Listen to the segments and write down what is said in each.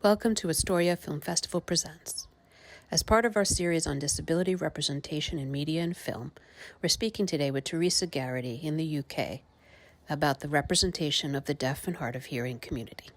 Welcome to Astoria Film Festival Presents. As part of our series on disability representation in media and film, we're speaking today with Teresa Garratty in the UK about the representation of the deaf and hard of hearing community.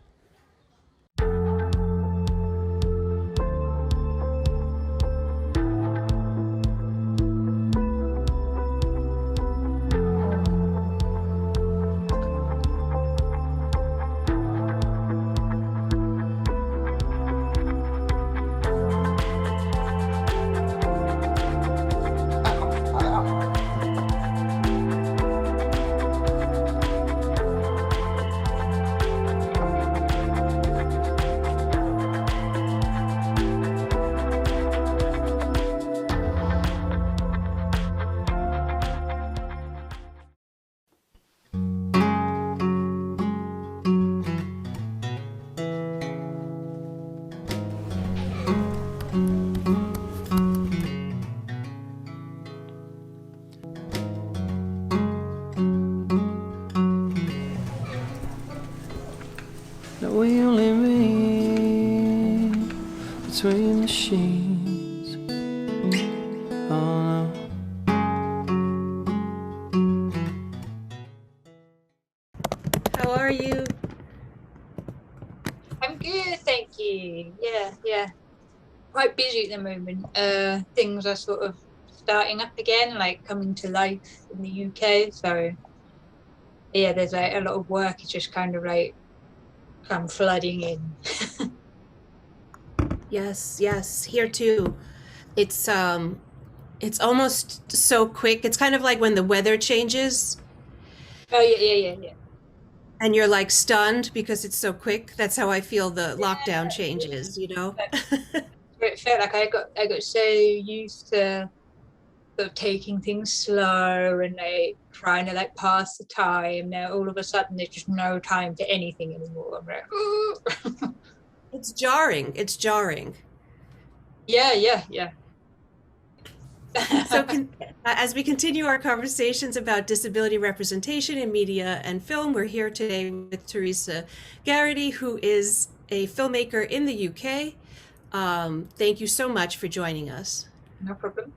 We only read between the sheets. Oh no. How are you? I'm good, thank you. Yeah. Quite busy at the moment. Things are sort of starting up again, like coming to life in the UK. So yeah, there's like a lot of work. It's just kind of like come flooding in. Yes, here too. It's almost so quick. It's kind of like when the weather changes Oh yeah. and you're like stunned because it's so quick. That's how I feel the lockdown changes, you know? It felt like I got so used to sort of taking things slow and like trying to like pass the time. Now all of a sudden there's just no time for anything anymore. I'm like, ooh. It's jarring. Yeah. So as we continue our conversations about disability representation in media and film, we're here today with Teresa Garratty, who is a filmmaker in the UK. Thank you so much for joining us. No problem.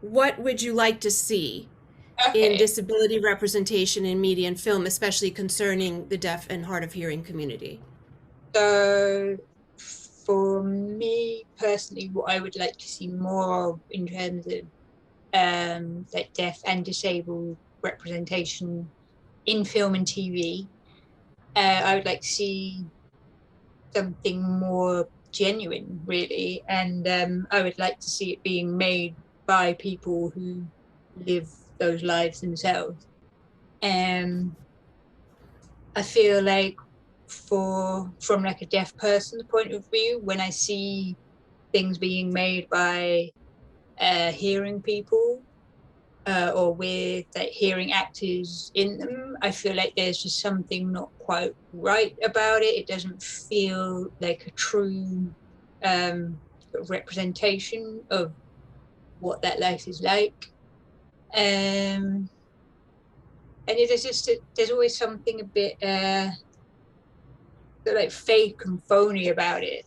What would you like to see in disability representation in media and film, especially concerning the deaf and hard of hearing community? So for me personally, what I would like to see more of in terms of like deaf and disabled representation in film and TV, I would like to see something more genuine, really, and I would like to see it being made by people who live those lives themselves. I feel like from like a deaf person's point of view, when I see things being made by hearing people or with like hearing actors in them, I feel like there's just something not quite right about it. It doesn't feel like a true sort of representation of what that life is like. And there's always something a bit like fake and phony about it.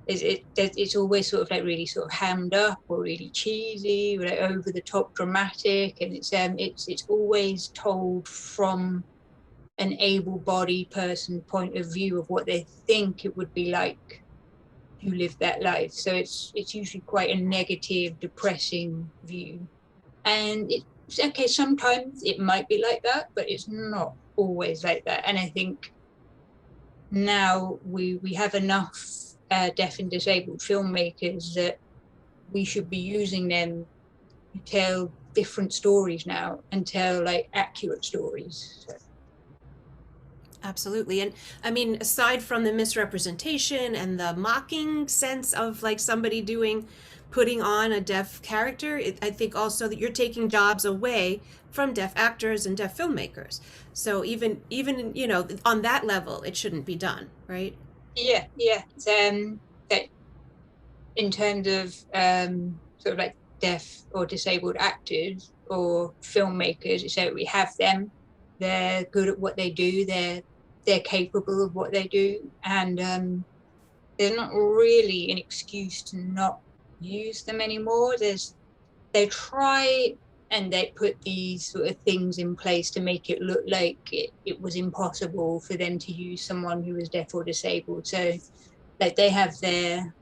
It's always sort of like really sort of hammed up or really cheesy, or like over the top dramatic, and it's always told from an able-bodied person point of view of what they think it would be like to live that life. So it's usually quite a negative, depressing view. And it's okay, sometimes it might be like that, but it's not always like that. And I think now we have enough deaf and disabled filmmakers that we should be using them to tell different stories now and tell like accurate stories. So. Absolutely. And I mean, aside from the misrepresentation and the mocking sense of like somebody putting on a deaf character, I think also that you're taking jobs away from deaf actors and deaf filmmakers. So even you know, on that level, it shouldn't be done, right? Yeah. That in terms of sort of like deaf or disabled actors or filmmakers, so we have them. They're good at what they do. They're they're capable of what they do, and there's not really an excuse to not use them anymore. They try and they put these sort of things in place to make it look like it was impossible for them to use someone who was deaf or disabled. So like they have their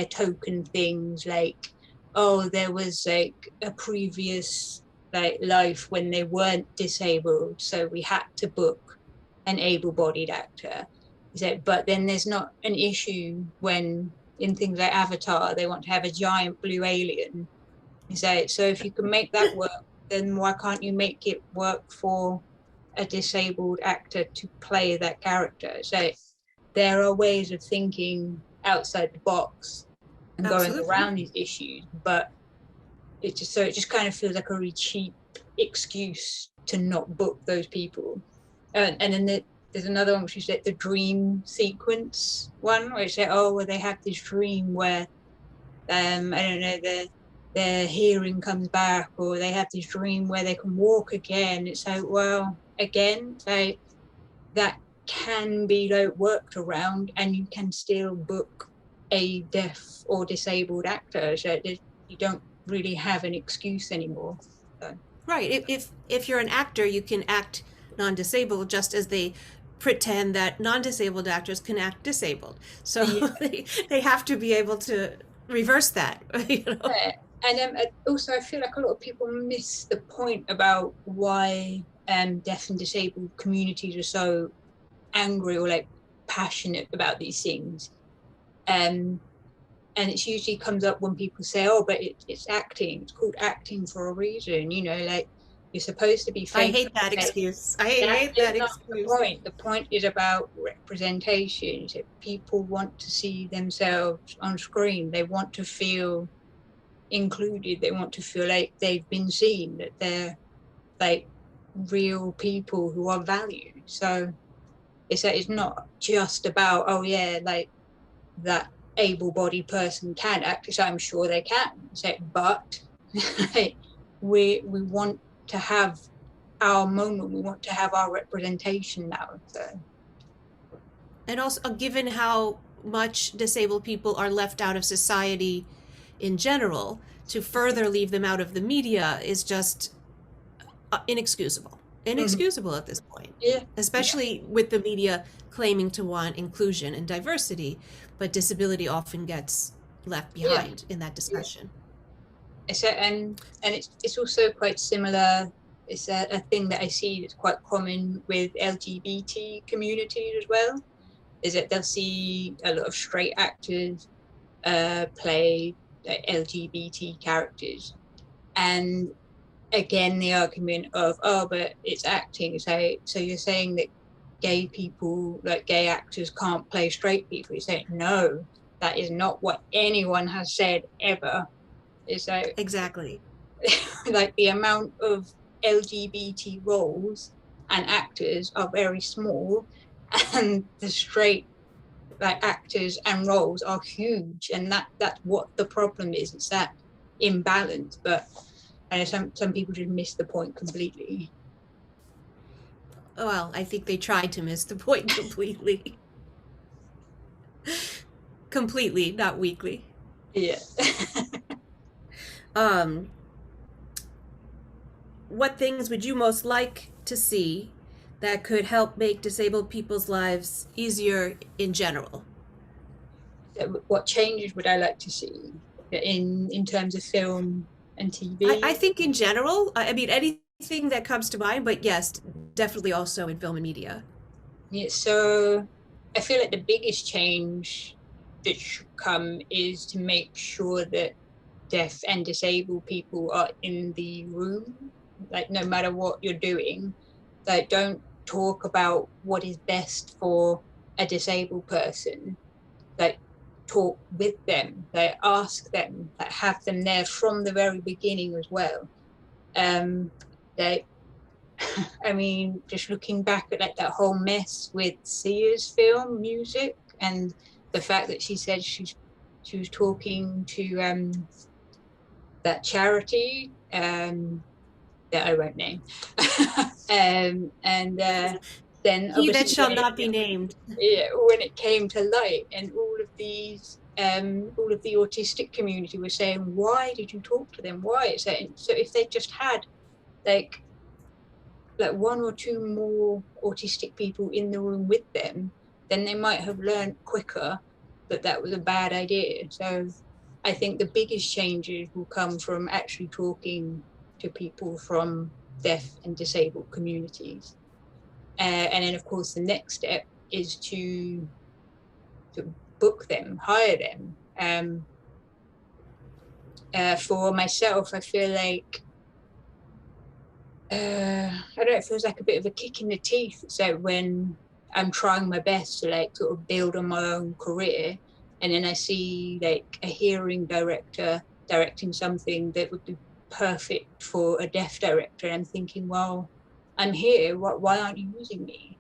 token things like, oh, there was like a previous like life when they weren't disabled, so we had to book an able-bodied actor. So, but then there's not an issue when in things like Avatar they want to have a giant blue alien. So if you can make that work, then why can't you make it work for a disabled actor to play that character? So there are ways of thinking outside the box and Absolutely. going around these issues, but it just kind of feels like a really cheap excuse to not book those people. And then there's another one which is like the dream sequence one, where it's like, oh, well, they have this dream where I don't know, their hearing comes back, or they have this dream where they can walk again. It's like, well, again, like that can be like worked around, and you can still book a deaf or disabled actor. So you don't really have an excuse anymore. So. Right. If you're an actor, you can act non-disabled, just as they pretend that non-disabled actors can act disabled. So they have to be able to reverse that. You know? Yeah. And also, I feel like a lot of people miss the point about why deaf and disabled communities are so angry or like passionate about these things. And it usually comes up when people say, oh, but it's acting, it's called acting for a reason, you know, like you're supposed to be I hate that excuse. I hate that excuse. The point is about representation. So people want to see themselves on screen, they want to feel included, they want to feel like they've been seen, that they're like real people who are valued. So it's not just about, oh yeah, like that able-bodied person can act, so I'm sure they can. So, but we want to have our moment, we want to have our representation now. So. And also, given how much disabled people are left out of society in general, to further leave them out of the media is just inexcusable. Inexcusable at this point. Yeah. Especially with the media claiming to want inclusion and diversity, but disability often gets left behind in that discussion. And it's also quite similar. It's a thing that I see that's quite common with LGBT communities as well, is that they'll see a lot of straight actors play LGBT characters, and again the argument of, oh, but it's acting, so you're saying that gay people, like gay actors, can't play straight people. You say no, that is not what anyone has said ever. It's like exactly like the amount of LGBT roles and actors are very small, and the straight like actors and roles are huge, and that's what the problem is. It's that imbalance. But some people just miss the point completely. Well, I think they tried to miss the point completely. Completely, not weakly. Yeah. What things would you most like to see that could help make disabled people's lives easier in general? What changes would I like to see in terms of film and TV? I think in general, I mean, anything that comes to mind, but yes, definitely also in film and media. Yeah, so I feel like the biggest change that should come is to make sure that deaf and disabled people are in the room, like no matter what you're doing. Like don't talk about what is best for a disabled person, like talk with them, like ask them, like have them there from the very beginning as well. Like I mean, just looking back at like that whole mess with Sia's film music, and the fact that she said she was talking to that charity that I won't name, and then He that obviously shall not be named. when it came to light, and all of the autistic community were saying, why did you talk to them? Why? So if they just had like one or two more autistic people in the room with them, then they might have learned quicker that that was a bad idea. So I think the biggest changes will come from actually talking to people from deaf and disabled communities. And then, of course, the next step is to book them, hire them. For myself, I feel like, I don't know, it feels like a bit of a kick in the teeth. So when I'm trying my best to like sort of build on my own career, and then I see like a hearing director directing something that would be perfect for a deaf director, and I'm thinking, well, I'm here, why aren't you using me?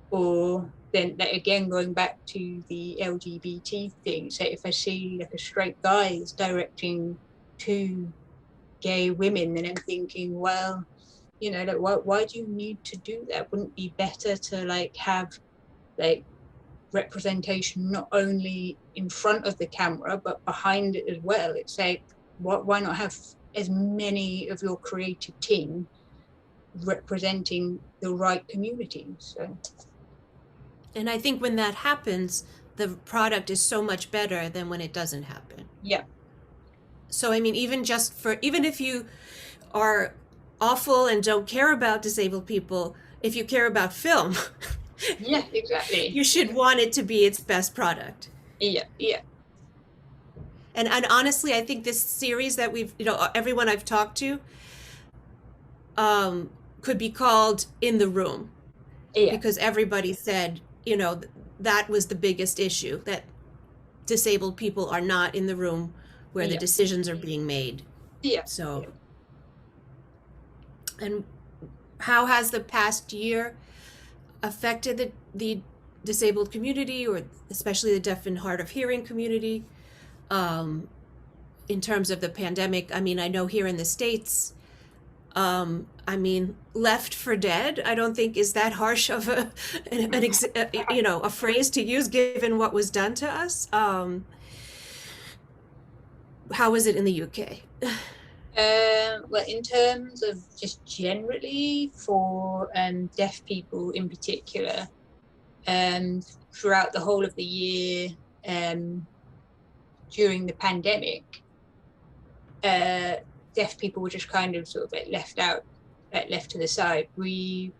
Or then like, again, going back to the LGBT thing, so if I see like a straight guy is directing two gay women, then I'm thinking, well, you know, like why do you need to do that? Wouldn't it be better to like have like representation not only in front of the camera but behind it as well? It's like, why not have as many of your creative team representing the right communities? So And I think when that happens, the product is so much better than when it doesn't happen. yeah. So I mean, even if you are awful and don't care about disabled people, if you care about film, Yeah, exactly. you should want it to be its best product. Yeah. And honestly, I think this series that we've, everyone I've talked to, could be called In the Room, Yeah. because everybody said, that was the biggest issue, that disabled people are not in the room where the Yeah. decisions are being made. Yeah. So, and how has the past year affected the disabled community, or especially the deaf and hard of hearing community, in terms of the pandemic? I mean, I know here in the States, I mean, left for dead, I don't think is that harsh of a phrase to use given what was done to us. How is it in the UK? Well, in terms of just generally for deaf people in particular, throughout the whole of the year, during the pandemic, deaf people were just kind of sort of like left out, left to the side. We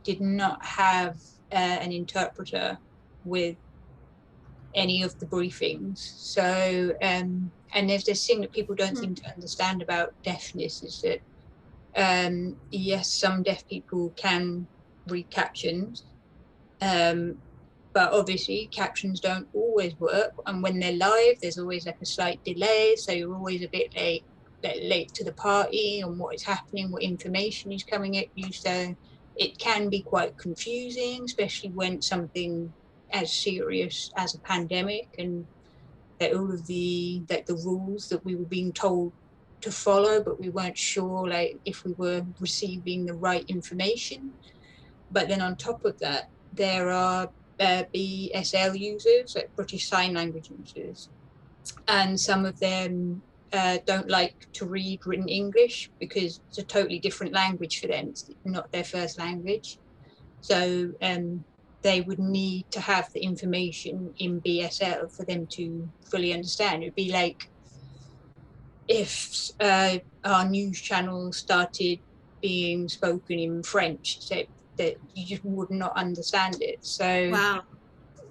did not have an interpreter with any of the briefings. So, and there's this thing that people don't seem to understand about deafness, is that yes, some deaf people can read captions, but obviously captions don't always work, and when they're live there's always like a slight delay, so you're always a bit late to the party on what is happening, what information is coming at you. So it can be quite confusing, especially when something as serious as a pandemic, and that all of the rules that we were being told to follow, but we weren't sure like if we were receiving the right information. But then on top of that, there are BSL users, like British Sign Language users, and some of them don't like to read written English because it's a totally different language for them. It's not their first language. So they would need to have the information in BSL for them to fully understand. It would be like if our news channel started being spoken in French, so that you just would not understand it. So Wow.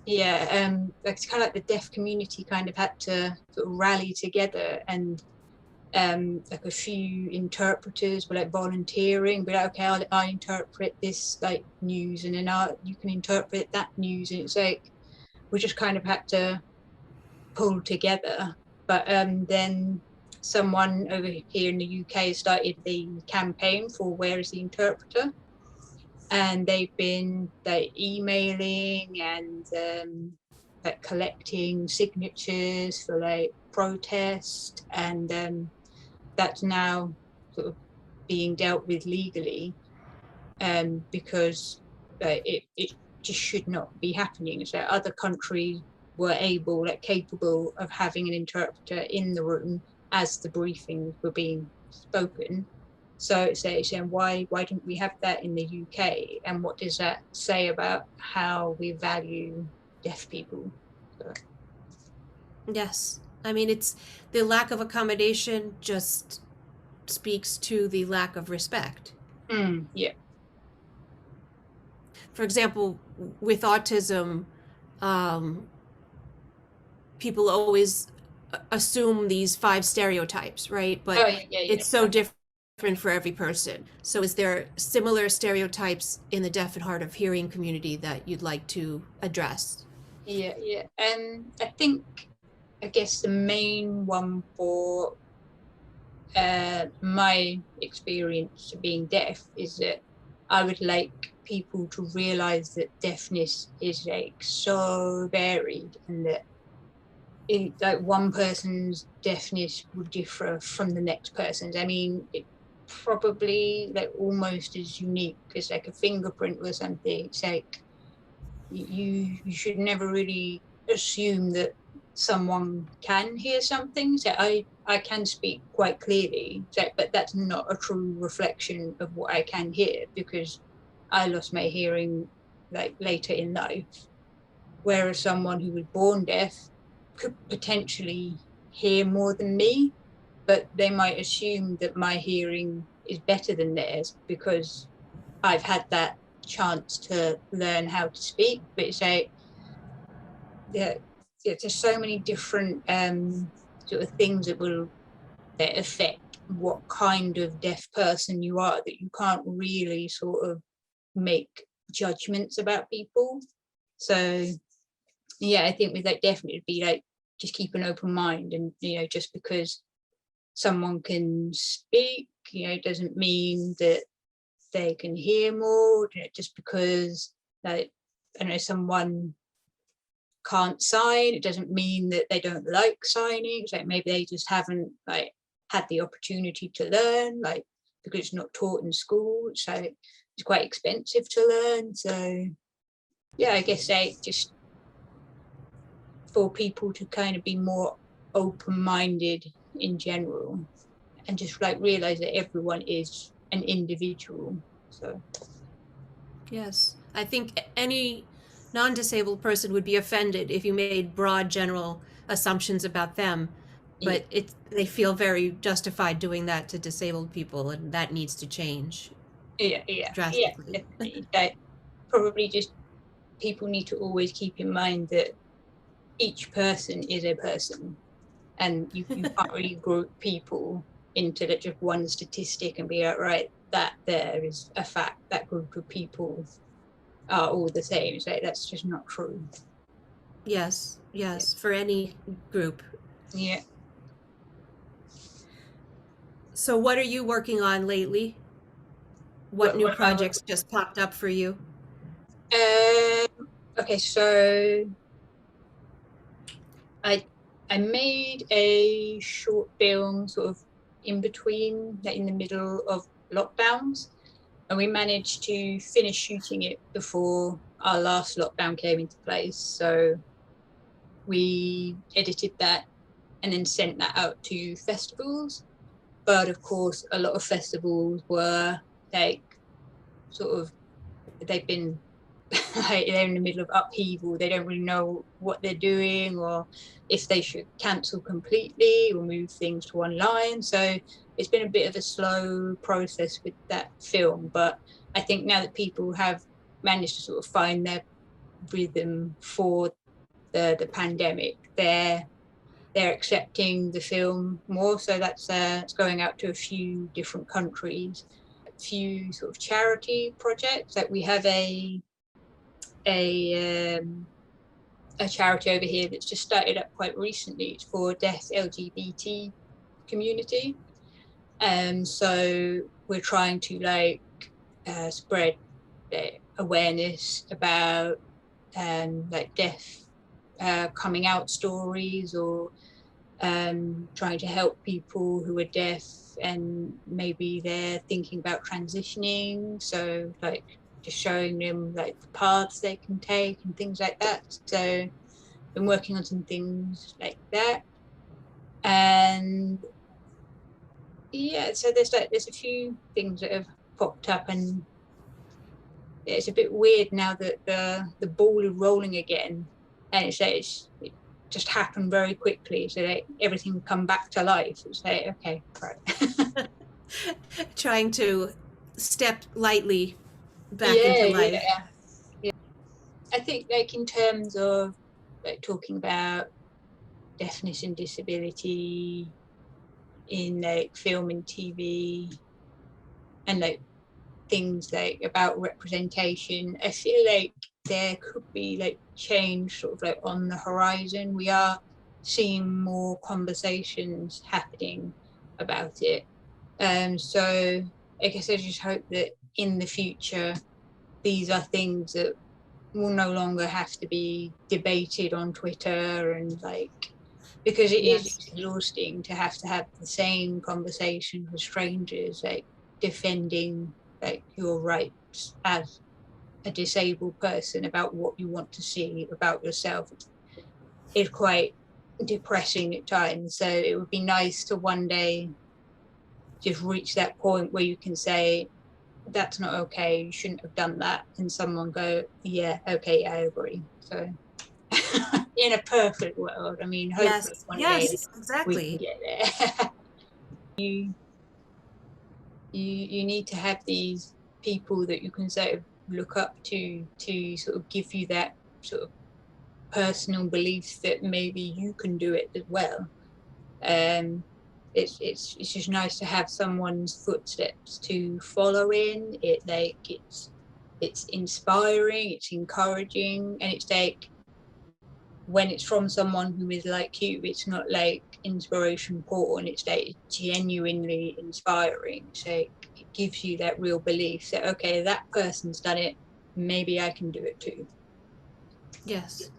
yeah, it's kind of like the deaf community kind of had to sort of rally together, and like a few interpreters were like volunteering, but like, okay, I'll interpret this like news, and then you can interpret that news, and it's like we just kind of had to pull together. But then someone over here in the UK started the campaign for Where is the Interpreter, and they've been like emailing and like collecting signatures for like protest, and that's now sort of being dealt with legally, because it just should not be happening. So other countries were able, like capable of having an interpreter in the room as the briefings were being spoken. So saying why don't we have that in the UK, and what does that say about how we value deaf people? So. Yes. I mean, it's the lack of accommodation just speaks to the lack of respect. Yeah. For example, with autism, people always assume these 5 stereotypes, right? But it's so different for every person. So is there similar stereotypes in the deaf and hard of hearing community that you'd like to address? Yeah. I guess the main one for my experience of being deaf is that I would like people to realize that deafness is like so varied, and that like one person's deafness would differ from the next person's. I mean, it probably like almost as unique as like a fingerprint or something. It's like you should never really assume that someone can hear something. So I can speak quite clearly, so, but that's not a true reflection of what I can hear, because I lost my hearing like later in life. Whereas someone who was born deaf could potentially hear more than me, but they might assume that my hearing is better than theirs because I've had that chance to learn how to speak. But it's like, there's so many different sort of things that affect what kind of deaf person you are, that you can't really sort of make judgments about people. So yeah, I think with that definitely be like just keep an open mind, and just because someone can speak, doesn't mean that they can hear more. Just because like I don't know, someone can't sign, it doesn't mean that they don't like signing. It's like maybe they just haven't like had the opportunity to learn, like because it's not taught in school, so it's quite expensive to learn. So yeah, I guess they just for people to kind of be more open-minded in general, and just like realize that everyone is an individual. So Yes. I think any non-disabled person would be offended if you made broad general assumptions about them, but they feel very justified doing that to disabled people, and that needs to change drastically. definitely. That probably just people need to always keep in mind that each person is a person, and you can't really group people into just one statistic and be like, right, that there is a fact, that group of people are all the same. So that's just not true. Yes, for any group. Yeah. So what are you working on lately? What new projects just popped up for you? Okay, so I made a short film sort of in between, like in the middle of lockdowns, and we managed to finish shooting it before our last lockdown came into place. So we edited that and then sent that out to festivals. But of course, a lot of festivals were like sort of, they've been like they're in the middle of upheaval. They don't really know what they're doing, or if they should cancel completely or move things to online. So it's been a bit of a slow process with that film. But I think now that people have managed to sort of find their rhythm for the pandemic, they're accepting the film more. So that's it's going out to a few different countries, a few sort of charity projects. Like we have a charity over here that's just started up quite recently. It's for deaf LGBT community, and so we're trying to like spread awareness about like deaf coming out stories, or trying to help people who are deaf and maybe they're thinking about transitioning. So like just showing them like the paths they can take and things like that. So been working on some things like that. And yeah, so there's a few things that have popped up, and it's a bit weird now that the ball is rolling again, and it just happened very quickly, so that everything come back to life. It's like, okay, right. Trying to step lightly back Yeah, into life. yeah. I think like in terms of like talking about deafness and disability in like film and TV, and like things like about representation, I feel like there could be like change sort of like on the horizon. We are seeing more conversations happening about it. So I guess I just hope that in the future these are things that will no longer have to be debated on Twitter, and like, because it is Yes. exhausting to have the same conversation with strangers, like defending like your rights as a disabled person about what you want to see about yourself. It's quite depressing at times. So it would be nice to one day just reach that point where you can say, that's not okay, you shouldn't have done that, and someone go, yeah, okay, I agree. So in a perfect world, I mean, hopefully Yes. one day Yes, we can exactly. get there. You need to have these people that you can sort of look up to sort of give you that sort of personal belief that maybe you can do it as well. Um, it's just nice to have someone's footsteps to follow in. It's inspiring, it's encouraging, and it's like when it's from someone who is like you, it's not like inspiration porn. It's like genuinely inspiring. So it gives you that real belief that okay, that person's done it, maybe I can do it too. Yes.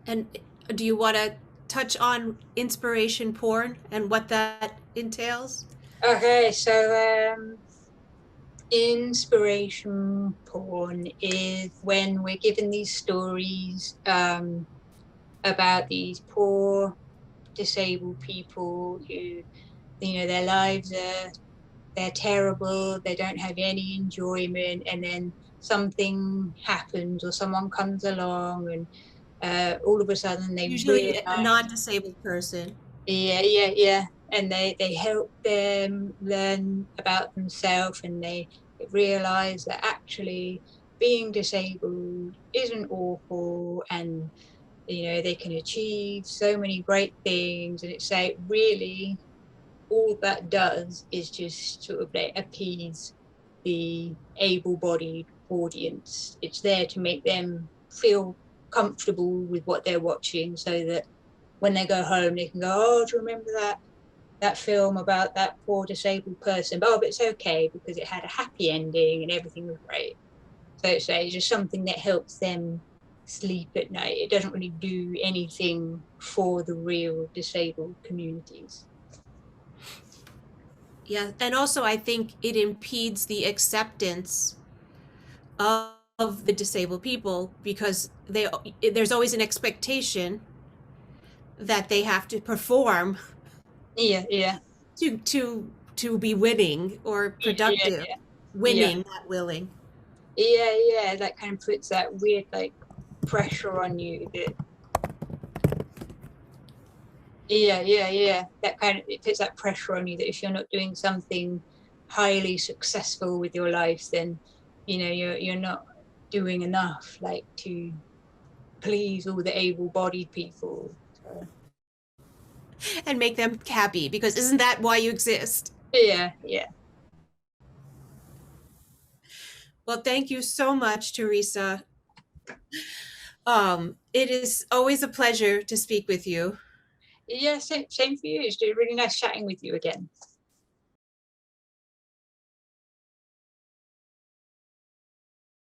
And do you want to touch on inspiration porn and what that entails? Okay, so inspiration porn is when we're given these stories about these poor disabled people who, you know, their lives are, they're terrible, they don't have any enjoyment, and then something happens or someone comes along and all of a sudden they Usually a realize, non-disabled person. yeah, and they help them learn about themselves, and they realize that actually being disabled isn't awful, and you know they can achieve so many great things. And it's like really all that does is just sort of like appease the able-bodied audience. It's there to make them feel comfortable with what they're watching, so that when they go home they can go, oh, do you remember that film about that poor disabled person? But, oh, but it's okay because it had a happy ending and everything was great. So it's just something that helps them sleep at night. It doesn't really do anything for the real disabled communities. Yeah, and also I think it impedes the acceptance of the disabled people because there's always an expectation that they have to perform Yeah. to be winning or Yeah, productive, yeah, winning, not willing. yeah. That kind of puts that weird like pressure on you. That yeah. That kind of it puts that pressure on you that if you're not doing something highly successful with your life, then you know you're not doing enough, like to please all the able-bodied people. So, And make them happy because isn't that why you exist? yeah. Well, thank you so much, Teresa. It is always a pleasure to speak with you. Yeah, same for you. It's really nice chatting with you again.